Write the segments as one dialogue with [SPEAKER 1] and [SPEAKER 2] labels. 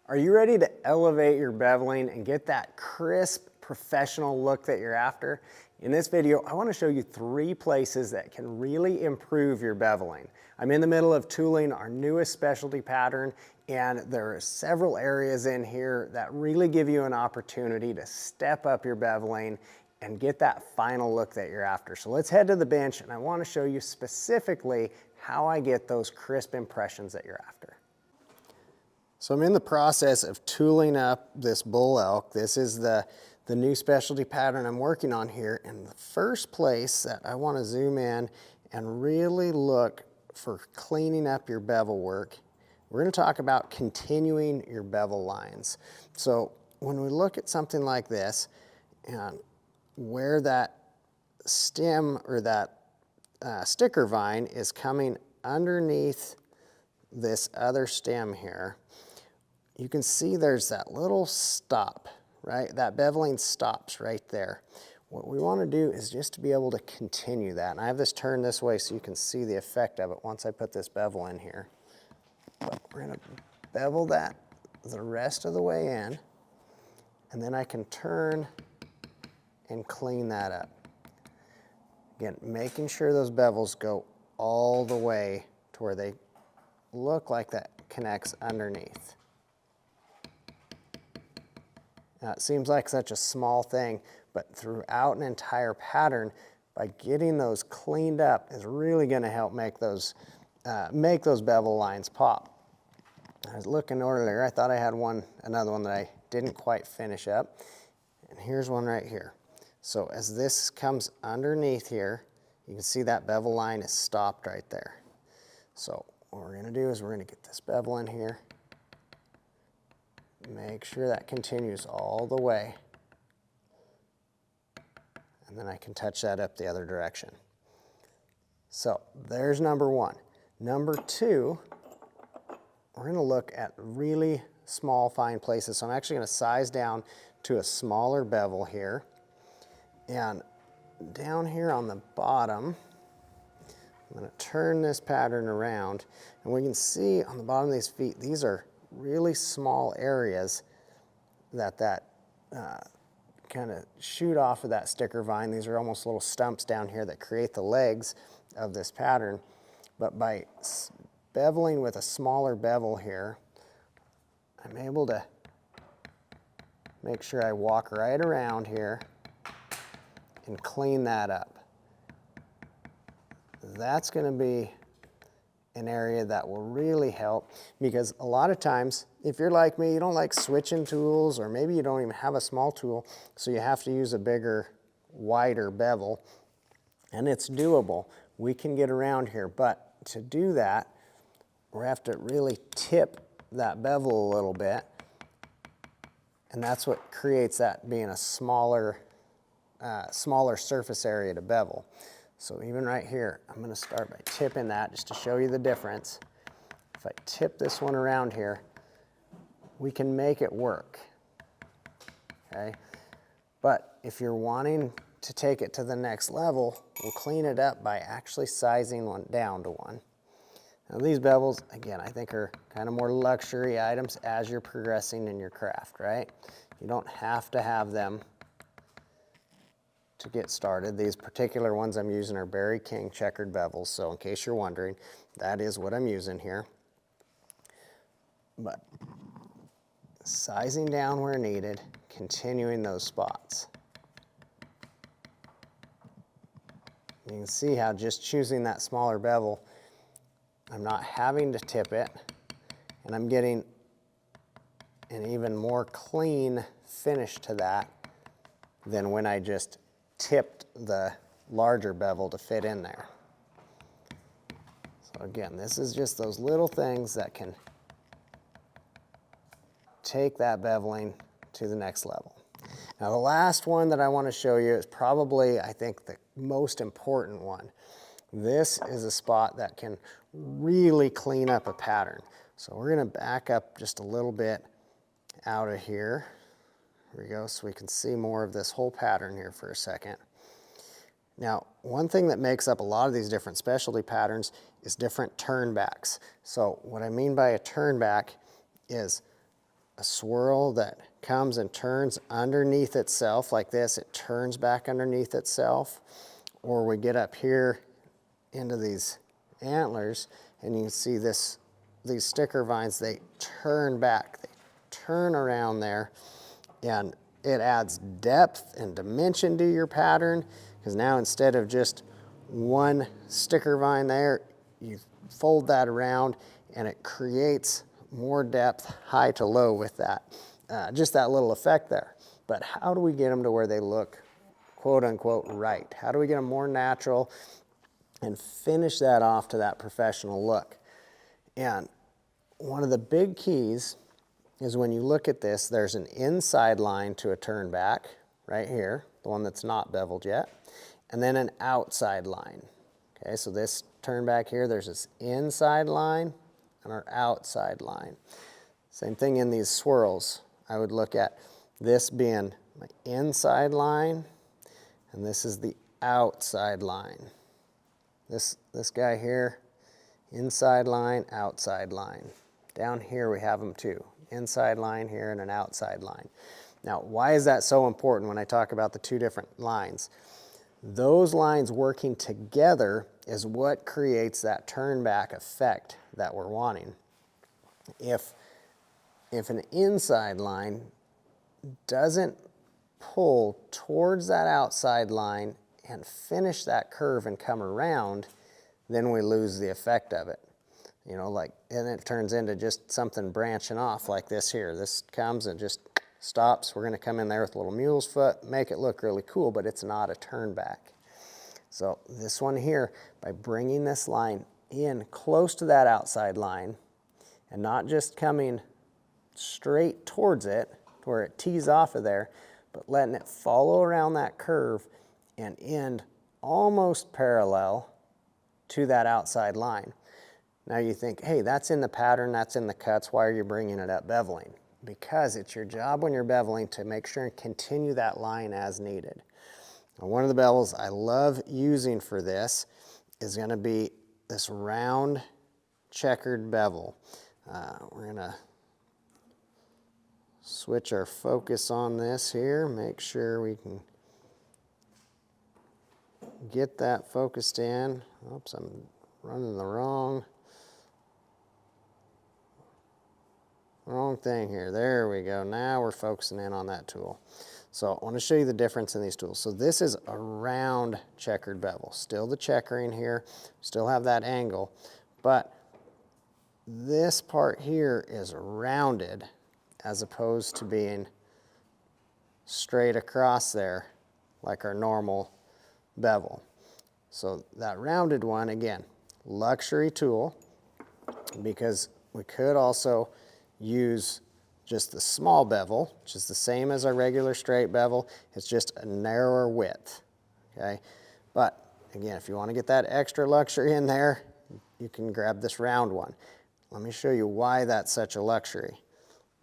[SPEAKER 1] Are you ready to elevate your beveling and get that crisp, professional look that you're after? In this video, I want to show you 3 places that can really improve your beveling. I'm in the middle of tooling our newest specialty pattern, and there are several areas in here that really give you an opportunity to step up your beveling and get that final look that you're after. So let's head to the bench, and I want to show you specifically how I get those crisp impressions that you're after. So I'm in the process of tooling up this bull elk. This is the new specialty pattern I'm working on here. And the first place that I want to zoom in and really look for cleaning up your bevel work, we're going to talk about continuing your bevel lines. So when we look at something like this, and where that stem or that sticker vine is coming underneath this other stem here, you can see there's that little stop, right? That beveling stops right there. What we want to do is just to be able to continue that. And I have this turned this way so you can see the effect of it once I put this bevel in here. But we're going to bevel that the rest of the way in, and then I can turn and clean that up. Again, making sure those bevels go all the way to where they look like that connects underneath. Now, it seems like such a small thing, but throughout an entire pattern, by getting those cleaned up is really going to help make those bevel lines pop. I was looking earlier, I thought I had another one that I didn't quite finish up, and here's one right here. So as this comes underneath here, you can see that bevel line is stopped right there. So what we're going to do is we're going to get this bevel in here. Make sure that continues all the way. And then I can touch that up the other direction. So there's number 1. Number 2, we're going to look at really small, fine places. So I'm actually going to size down to a smaller bevel here. And down here on the bottom, I'm going to turn this pattern around. And we can see on the bottom of these feet, these are really small areas that kind of shoot off of that sticker vine. These are almost little stumps down here that create the legs of this pattern. But by beveling with a smaller bevel here, I'm able to make sure I walk right around here and clean that up. That's going to be an area that will really help, because a lot of times, if you're like me, you don't like switching tools, or maybe you don't even have a small tool, so you have to use a bigger, wider bevel, and it's doable. We can get around here, but to do that, we have to really tip that bevel a little bit, and that's what creates that being a smaller surface area to bevel. So even right here, I'm going to start by tipping that just to show you the difference. If I tip this one around here, we can make it work, okay? But if you're wanting to take it to the next level, we'll clean it up by actually sizing one down to 1. Now these bevels, again, I think are kind of more luxury items as you're progressing in your craft, right? You don't have to have them to get started. These particular ones I'm using are Berry King checkered bevels, so in case you're wondering, that is what I'm using here. But sizing down where needed, continuing those spots. You can see how just choosing that smaller bevel, I'm not having to tip it, and I'm getting an even more clean finish to that than when I just tipped the larger bevel to fit in there. So again, this is just those little things that can take that beveling to the next level. Now the last one that I want to show you is probably, I think, the most important one. This is a spot that can really clean up a pattern. So we're going to back up just a little bit out of here. Here we go, so we can see more of this whole pattern here for a second. Now, one thing that makes up a lot of these different specialty patterns is different turnbacks. So what I mean by a turnback is a swirl that comes and turns underneath itself like this. It turns back underneath itself. Or we get up here into these antlers and you can see these sticker vines, they turn back, they turn around there, and it adds depth and dimension to your pattern, because now instead of just one sticker vine there, you fold that around and it creates more depth, high to low with that. Just that little effect there. But how do we get them to where they look quote unquote right? How do we get them more natural and finish that off to that professional look? And one of the big keys is when you look at this, there's an inside line to a turn back right here, the one that's not beveled yet, and then an outside line. Okay, so this turn back here, there's this inside line and our outside line. Same thing in these swirls. I would look at this being my inside line, and this is the outside line. This guy here, inside line, outside line. Down here we have them too. Inside line here and an outside line. Now, why is that so important when I talk about the two different lines? Those lines working together is what creates that turn back effect that we're wanting. If an inside line doesn't pull towards that outside line and finish that curve and come around, then we lose the effect of it. You know, like, and it turns into just something branching off like this here. This comes and just stops. We're gonna come in there with a little mule's foot, make it look really cool, but it's not a turn back. So this one here, by bringing this line in close to that outside line and not just coming straight towards it to where it tees off of there, but letting it follow around that curve and end almost parallel to that outside line. Now you think, hey, that's in the pattern, that's in the cuts, why are you bringing it up beveling? Because it's your job when you're beveling to make sure and continue that line as needed. Now, one of the bevels I love using for this is going to be this round checkered bevel. We're going to switch our focus on this here, make sure we can get that focused in. Oops, I'm running the wrong thing here. There we go. Now we're focusing in on that tool. So I want to show you the difference in these tools. So this is a round checkered bevel. Still the checkering here, still have that angle, but this part here is rounded as opposed to being straight across there like our normal bevel. So that rounded one, again, luxury tool, because we could also use just the small bevel, which is the same as our regular straight bevel. It's just a narrower width, okay? But again, if you want to get that extra luxury in there, you can grab this round one. Let me show you why that's such a luxury.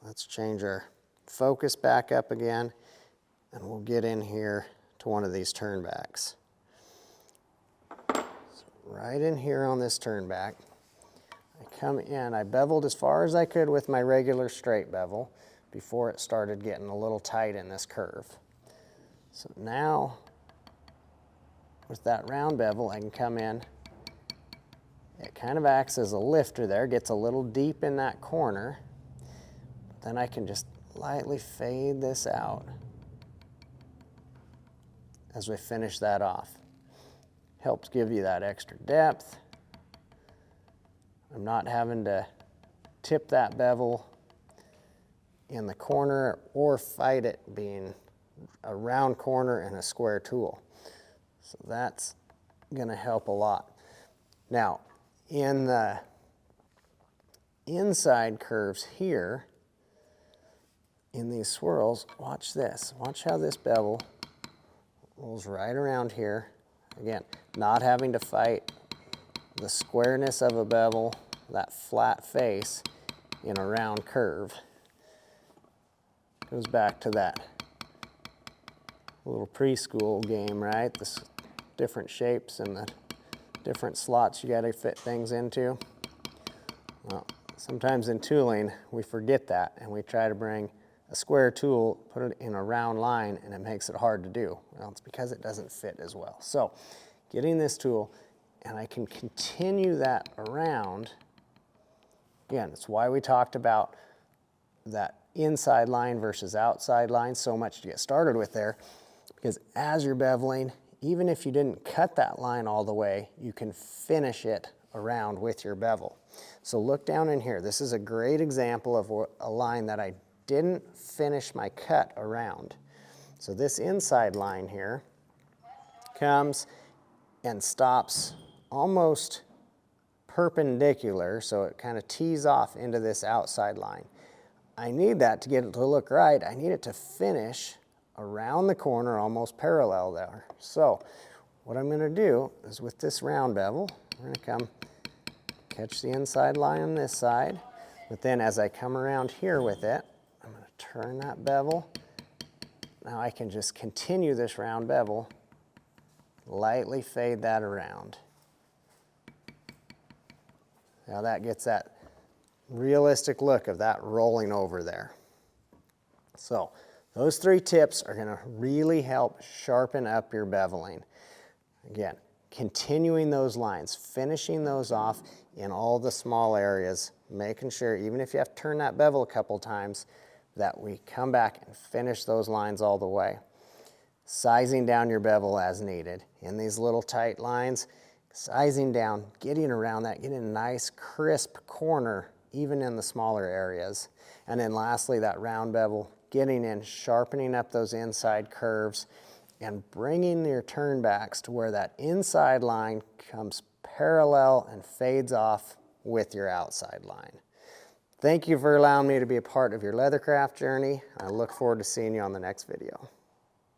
[SPEAKER 1] Let's change our focus back up again, and we'll get in here to one of these turnbacks. So right in here on this turnback, I come in, I beveled as far as I could with my regular straight bevel before it started getting a little tight in this curve. So now, with that round bevel, I can come in. It kind of acts as a lifter there, gets a little deep in that corner. Then I can just lightly fade this out as we finish that off. Helps give you that extra depth. I'm not having to tip that bevel in the corner or fight it being a round corner and a square tool. So that's gonna help a lot. Now, in the inside curves here, in these swirls, watch this. Watch how this bevel rolls right around here. Again, not having to fight the squareness of a bevel, that flat face in a round curve. Goes back to that little preschool game, right? The different shapes and the different slots you gotta fit things into. Well, Sometimes in tooling, we forget that and we try to bring a square tool, put it in a round line, and it makes it hard to do. Well, it's because it doesn't fit as well. So getting this tool, and I can continue that around. Again, it's why we talked about that inside line versus outside line so much to get started with there, because as you're beveling, even if you didn't cut that line all the way, you can finish it around with your bevel. So look down in here. This is a great example of a line that I didn't finish my cut around. So this inside line here comes and stops almost perpendicular, so it kind of tees off into this outside line. I need that to get it to look right. I need it to finish around the corner, almost parallel there. So what I'm going to do is with this round bevel, I'm going to come catch the inside line on this side, but then as I come around here with it, I'm going to turn that bevel. Now I can just continue this round bevel, lightly fade that around. Now that gets that realistic look of that rolling over there. So those 3 tips are going to really help sharpen up your beveling. Again, continuing those lines, finishing those off in all the small areas, making sure even if you have to turn that bevel a couple times, that we come back and finish those lines all the way. Sizing down your bevel as needed. In these little tight lines, sizing down, getting around that, getting a nice crisp corner even in the smaller areas. And then lastly, that round bevel, getting in, sharpening up those inside curves, and bringing your turnbacks to where that inside line comes parallel and fades off with your outside line. Thank you for allowing me to be a part of your Leathercraft journey. I look forward to seeing you on the next video.